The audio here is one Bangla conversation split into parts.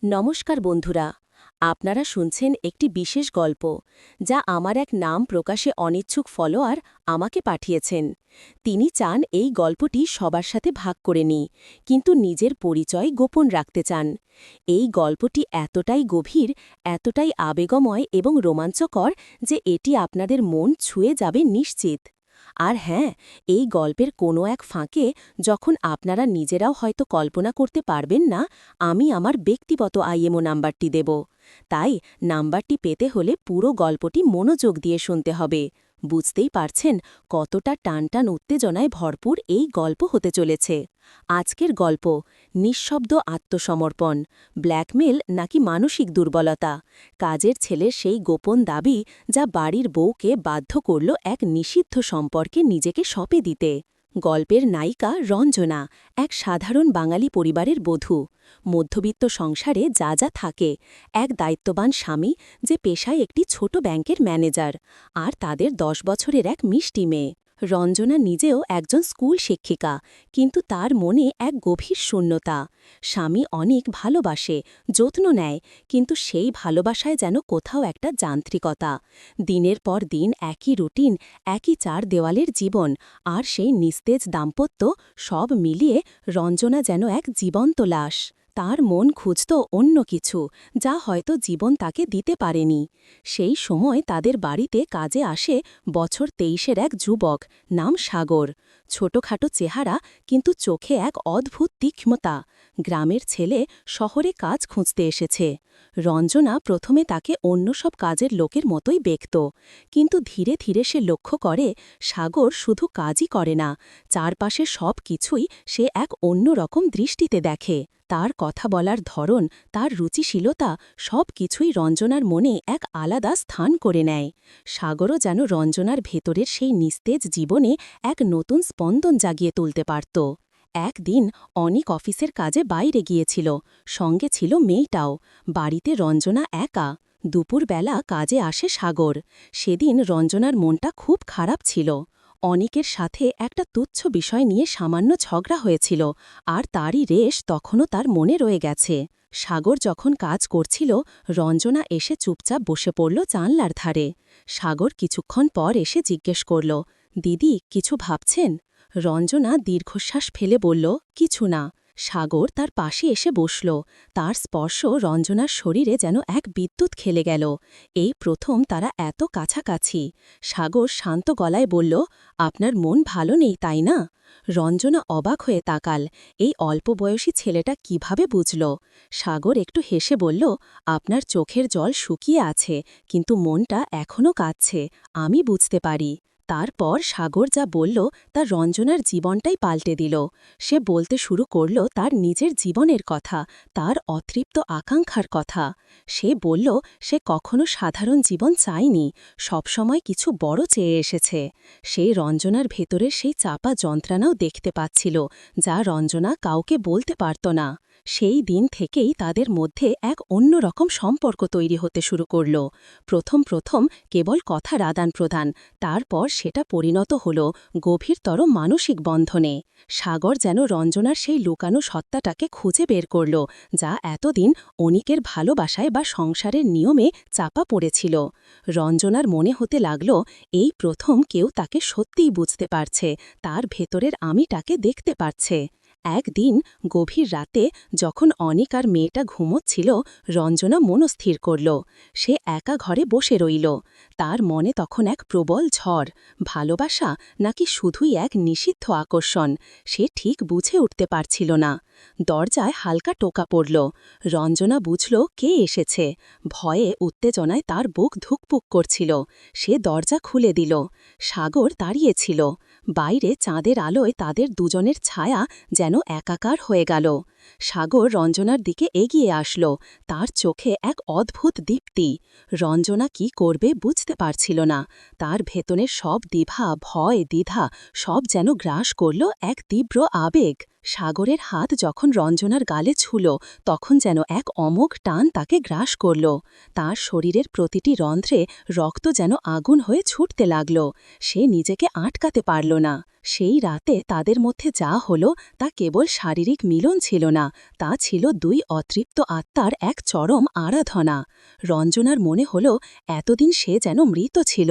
নমস্কার বন্ধুরা, আপনারা শুনছেন একটি বিশেষ গল্প যা আমার এক নাম প্রকাশে অনিচ্ছুক ফলোয়ার আমাকে পাঠিয়েছেন। তিনি চান এই গল্পটি সবার সাথে ভাগ করে নিই, কিন্তু নিজের পরিচয় গোপন রাখতে চান। এই গল্পটি এতটাই গভীর, এতটাই আবেগময় এবং রোমাঞ্চকর যে এটি আপনাদের মন ছুঁয়ে যাবে নিশ্চিত। আর হ্যাঁ, এই গল্পের কোনো এক ফাঁকে, যখন আপনারা নিজেরাও হয়তো কল্পনা করতে পারবেন না, আমি আমার ব্যক্তিগত আইএমও নাম্বারটি দেব। তাই নাম্বারটি পেতে হলে পুরো গল্পটি মনোযোগ দিয়ে শুনতে হবে। বুঝতেই পারছেন কতটা টানটান উত্তেজনায় ভরপুর এই গল্প হতে চলেছে। আজকের গল্প নিঃশব্দ আত্মসমর্পণ, ব্ল্যাকমেল নাকি মানসিক দুর্বলতা, কাজের ছেলের সেই গোপন দাবি যা বাড়ির বউকে বাধ্য করল এক নিষিদ্ধ সম্পর্কে নিজেকে সঁপে দিতে। গল্পের নায়িকা রঞ্জনা, এক সাধারণ বাঙালি পরিবারের বধূ। মধ্যবিত্ত সংসারে যা যা থাকে, এক দায়িত্ববান স্বামী যে পেশায় একটি ছোট ব্যাংকের ম্যানেজার, আর তাদের 10 বছরের এক মিষ্টি মেয়ে। রঞ্জনা নিজেও একজন স্কুল শিক্ষিকা, কিন্তু তার মনে এক গভীর শূন্যতা। স্বামী অনেক ভালোবাসে, যত্ন নেয়, কিন্তু সেই ভালোবাসায় যেন কোথাও একটা যান্ত্রিকতা। দিনের পর দিন একই রুটিন, একই চার দেওয়ালের জীবন, আর সেই নিস্তেজ দাম্পত্য, সব মিলিয়ে রঞ্জনা যেন এক জীবন্ত লাশ। তার মন খুঁজত অন্য কিছু, যা হয়তো জীবন তাকে দিতে পারেনি। সেই সময় তাদের বাড়িতে কাজে আসে বছর 23-এর এক যুবক, নাম সাগর। ছোটখাটো চেহারা, কিন্তু চোখে এক অদ্ভুত তীক্ষ্মতা। গ্রামের ছেলে, শহরে কাজ খুঁজতে এসেছে। রঞ্জনা প্রথমে তাকে অন্য সব কাজের লোকের মতোই দেখত, কিন্তু ধীরে ধীরে সে লক্ষ্য করে সাগর শুধু কাজই করে না, চারপাশে সব কিছুই সে এক অন্যরকম দৃষ্টিতে দেখে। তার কথা বলার ধরন, তার রুচিশীলতা, সব কিছুই রঞ্জনার মনে এক আলাদা স্থান করে নেয়। সাগরও যেন রঞ্জনার ভেতরের সেই নিস্তেজ জীবনে এক নতুন স্পন্দন জাগিয়ে তুলতে পারত। একদিন অনিক অফিসের কাজে বাইরে গিয়েছিল, সঙ্গে ছিল মেয়েটাও। বাড়িতে রঞ্জনা একা। দুপুরবেলা কাজে আসে সাগর। সেদিন রঞ্জনার মনটা খুব খারাপ ছিল। অনিকের সাথে একটা তুচ্ছ বিষয় নিয়ে সামান্য ঝগড়া হয়েছিল, আর তারই রেশ তখনও তার মনে রয়ে গেছে। সাগর যখন কাজ করছিল, রঞ্জনা এসে চুপচাপ বসে পড়ল জানলার ধারে। সাগর কিছুক্ষণ পর এসে জিজ্ঞেস করল, দিদি, কিছু ভাবছেন? রঞ্জনা দীর্ঘশ্বাস ফেলে বলল, কিছু না। সাগর তার পাশে এসে বসল। তার স্পর্শ রঞ্জনার শরীরে যেন এক বিদ্যুৎ খেলে গেল। এই প্রথম তারা এত কাছাকাছি। সাগর শান্ত গলায় বলল, আপনার মন ভালো নেই, তাই না? রঞ্জনা অবাক হয়ে তাকাল। এই অল্প বয়সী ছেলেটা কিভাবে বুঝল? সাগর একটু হেসে বলল, আপনার চোখের জল শুকিয়ে আছে, কিন্তু মনটা এখনও কাঁদছে, আমি বুঝতে পারি। তারপর সাগর যা বলল তা রঞ্জনার জীবনটাই পাল্টে দিল। সে বলতে শুরু করল তার নিজের জীবনের কথা, তার অতৃপ্ত আকাঙ্ক্ষার কথা। সে বলল সে কখনো সাধারণ জীবন চায়নি, সবসময় কিছু বড় চেয়ে এসেছে। সে রঞ্জনার ভেতরের সেই চাপা যন্ত্রণাও দেখতে পাচ্ছিল, যা রঞ্জনা কাউকে বলতে পারত না। সেই দিন থেকেই তাদের মধ্যে এক অন্যরকম সম্পর্ক তৈরি হতে শুরু করল। প্রথম প্রথম কেবল কথার আদান প্রদান, তারপর সেটা পরিণত হল গভীরতর মানসিক বন্ধনে। সাগর যেন রঞ্জনার সেই লুকানো সত্তাটাকে খুঁজে বের করল, যা এতদিন অনিকের ভালোবাসায় বা সংসারের নিয়মে চাপা পড়েছিল। রঞ্জনার মনে হতে লাগল এই প্রথম কেউ তাকে সত্যিই বুঝতে পারছে, তার ভেতরের আমিটাকে দেখতে পাচ্ছে। একদিন গভীর রাতে যখন অনিক আর মেয়েটা ঘুমোচ্ছিল, রঞ্জনা মনস্থির করল। সে একা ঘরে বসে রইল। তার মনে তখন এক প্রবল ঝড়, ভালোবাসা নাকি শুধুই এক নিষিদ্ধ আকর্ষণ, সে ঠিক বুঝে উঠতে পারছিল না। দরজায় হালকা টোকা পড়ল। রঞ্জনা বুঝল কে এসেছে। ভয়ে উত্তেজনায় তার বুক ধুকপুক করছিল। সে দরজা খুলে দিল। সাগর দাঁড়িয়েছিল। বাইরে চাঁদের আলোয় তাদের দুজনের ছায়া যেন একাকার হয়ে গেল। সাগর রঞ্জনার দিকে এগিয়ে আসল, তার চোখে এক অদ্ভুত দীপ্তি। রঞ্জনা কি করবে বুঝতে পারছিল না। তার ভেতনের সব দ্বিধা, ভয়, দ্বিধা সব যেন গ্রাস করল এক তীব্র আবেগ। সাগরের হাত যখন রঞ্জনার গালে ছুল, তখন যেন এক অমোঘ টান তাকে গ্রাস করল। তার শরীরের প্রতিটি রন্ধ্রে রক্ত যেন আগুন হয়ে ছুটতে লাগল। সে নিজেকে আটকাতে পারল না। সেই রাতে তাদের মধ্যে যা হলো তা কেবল শারীরিক মিলন ছিল না, তা ছিল দুই অতৃপ্ত আত্মার এক চরম আরাধনা। রঞ্জনার মনে হল এতদিন সে যেন মৃত ছিল,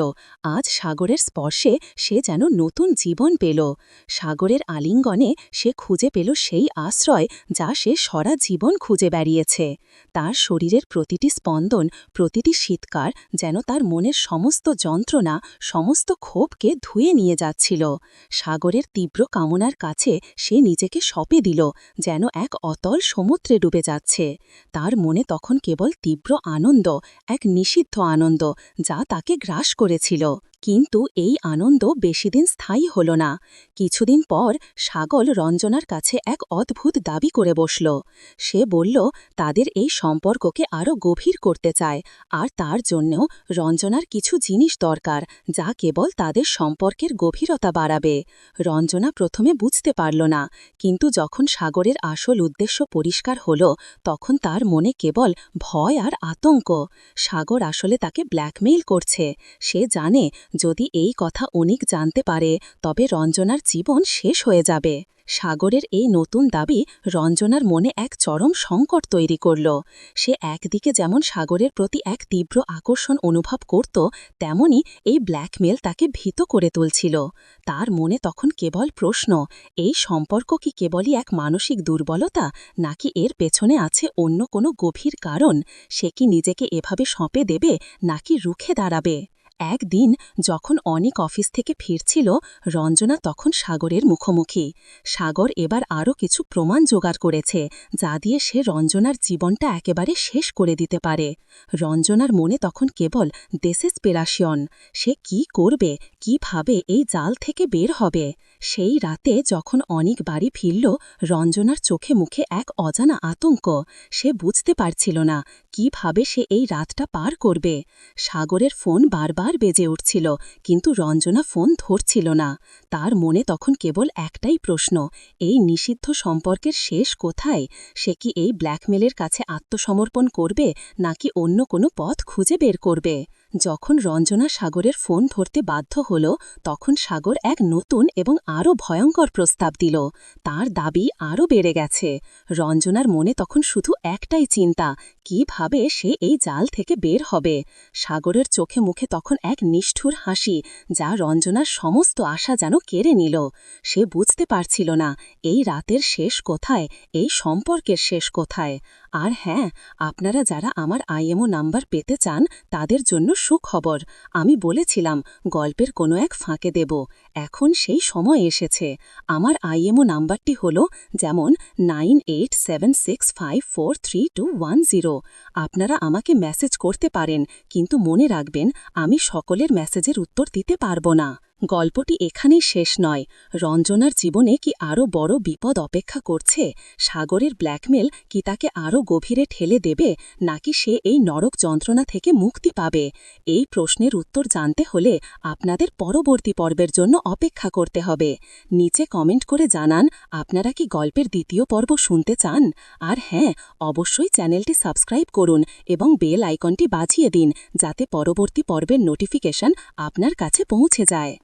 আজ সাগরের স্পর্শে সে যেন নতুন জীবন পেল। সাগরের আলিঙ্গনে সে খুঁজে পেল সেই আশ্রয় যা সে সারা জীবন খুঁজে বেড়িয়েছে। তার শরীরের প্রতিটি স্পন্দন, প্রতিটি শীতকার যেন তার মনের সমস্ত যন্ত্রণা, সমস্ত ক্ষোভকে ধুয়ে নিয়ে যাচ্ছিল। সাগরের তীব্র কামনার কাছে সে নিজেকে সঁপে দিল, যেন এক অতল সমুদ্রে ডুবে যাচ্ছে। তার মনে তখন কেবল তীব্র আনন্দ, এক নিষিদ্ধ আনন্দ যা তাকে গ্রাস করেছিল। কিন্তু এই আনন্দ বেশিদিন স্থায়ী হল না। কিছুদিন পর সাগর রঞ্জনার কাছে এক অদ্ভুত দাবি করে বসল। সে বলল তাদের এই সম্পর্ককে আরও গভীর করতে চায়, আর তার জন্যও রঞ্জনার কিছু জিনিস দরকার যা কেবল তাদের সম্পর্কের গভীরতা বাড়াবে। রঞ্জনা প্রথমে বুঝতে পারল না, কিন্তু যখন সাগরের আসল উদ্দেশ্য পরিষ্কার হল তখন তার মনে কেবল ভয় আর আতঙ্ক। সাগর আসলে তাকে ব্ল্যাকমেইল করছে। সে জানে যদি এই কথা অনিক জানতে পারে তবে রঞ্জনার জীবন শেষ হয়ে যাবে। সাগরের এই নতুন দাবি রঞ্জনার মনে এক চরম সংকট তৈরি করল। সে একদিকে যেমন সাগরের প্রতি এক তীব্র আকর্ষণ অনুভব করত, তেমনি এই ব্ল্যাকমেল তাকে ভীত করে তুলছিল। তার মনে তখন কেবল প্রশ্ন, এই সম্পর্ক কি কেবলই এক মানসিক দুর্বলতা, নাকি এর পেছনে আছে অন্য কোনো গভীর কারণ? সে কি নিজেকে এভাবে সঁপে দেবে, নাকি রুখে দাঁড়াবে? একদিন যখন অনিক অফিস থেকে ফিরছিল, রঞ্জনা তখন সাগরের মুখোমুখি। সাগর এবার আরও কিছু প্রমাণ জোগাড় করেছে যা দিয়ে সে রঞ্জনার জীবনটা একেবারে শেষ করে দিতে পারে। রঞ্জনার মনে তখন কেবল ডেসেসপেরেশন। সে কি করবে, কিভাবে এই জাল থেকে বের হবে? সেই রাতে যখন অনিক বাড়ি ফিরল, রঞ্জনার চোখে মুখে এক অজানা আতঙ্ক। সে বুঝতে পারছিল না কিভাবে সে এই রাতটা পার করবে। সাগরের ফোন বারবার বেজে উঠছিল, কিন্তু রঞ্জনা ফোন ধরছিল না। তার মনে তখন কেবল একটাই প্রশ্ন, এই নিষিদ্ধ সম্পর্কের শেষ কোথায়? সে কি এই ব্ল্যাকমেলের কাছে আত্মসমর্পণ করবে, নাকি অন্য কোনো পথ খুঁজে বের করবে? যখন রঞ্জনা সাগরের ফোন ধরতে বাধ্য হল, তখন সাগর এক নতুন এবং আরও ভয়ঙ্কর প্রস্তাব দিল। তার দাবি আরও বেড়ে গেছে। রঞ্জনার মনে তখন শুধু একটাই চিন্তা, কিভাবে সে এই জাল থেকে বের হবে। সাগরের চোখে মুখে তখন এক নিষ্ঠুর হাসি যা রঞ্জনার সমস্ত আশা যেন কেড়ে নিল। সে বুঝতে পারছিল না এই রাতের শেষ কোথায়, এই সম্পর্কের শেষ কোথায়। আর হ্যাঁ, আপনারা যারা আমার আইএমও নাম্বার পেতে চান তাদের জন্য সুখবর। আমি বলেছিলাম গল্পের কোনো এক ফাঁকে দেব, এখন সেই সময় এসেছে। আমার আইএমও নাম্বারটি হল যেমন 9876543210। আপনারা আমাকে মেসেজ করতে পারেন, কিন্তু মনে রাখবেন আমি সকলের মেসেজের উত্তর দিতে পারব না। গল্পটি এখানেই শেষ নয়। রঞ্জনার জীবনে কি আরও বড় বিপদ অপেক্ষা করছে? সাগরের ব্ল্যাকমেল কি তাকে আরও গভীরে ঠেলে দেবে, নাকি সে এই নরক যন্ত্রণা থেকে মুক্তি পাবে? এই প্রশ্নের উত্তর জানতে হলে আপনাদের পরবর্তী পর্বের জন্য অপেক্ষা করতে হবে। নিচে কমেন্ট করে জানান আপনারা কি গল্পের দ্বিতীয় পর্ব শুনতে চান। আর হ্যাঁ, অবশ্যই চ্যানেলটি সাবস্ক্রাইব করুন এবং বেল আইকনটি বাজিয়ে দিন যাতে পরবর্তী পর্বের নোটিফিকেশন আপনার কাছে পৌঁছে যায়।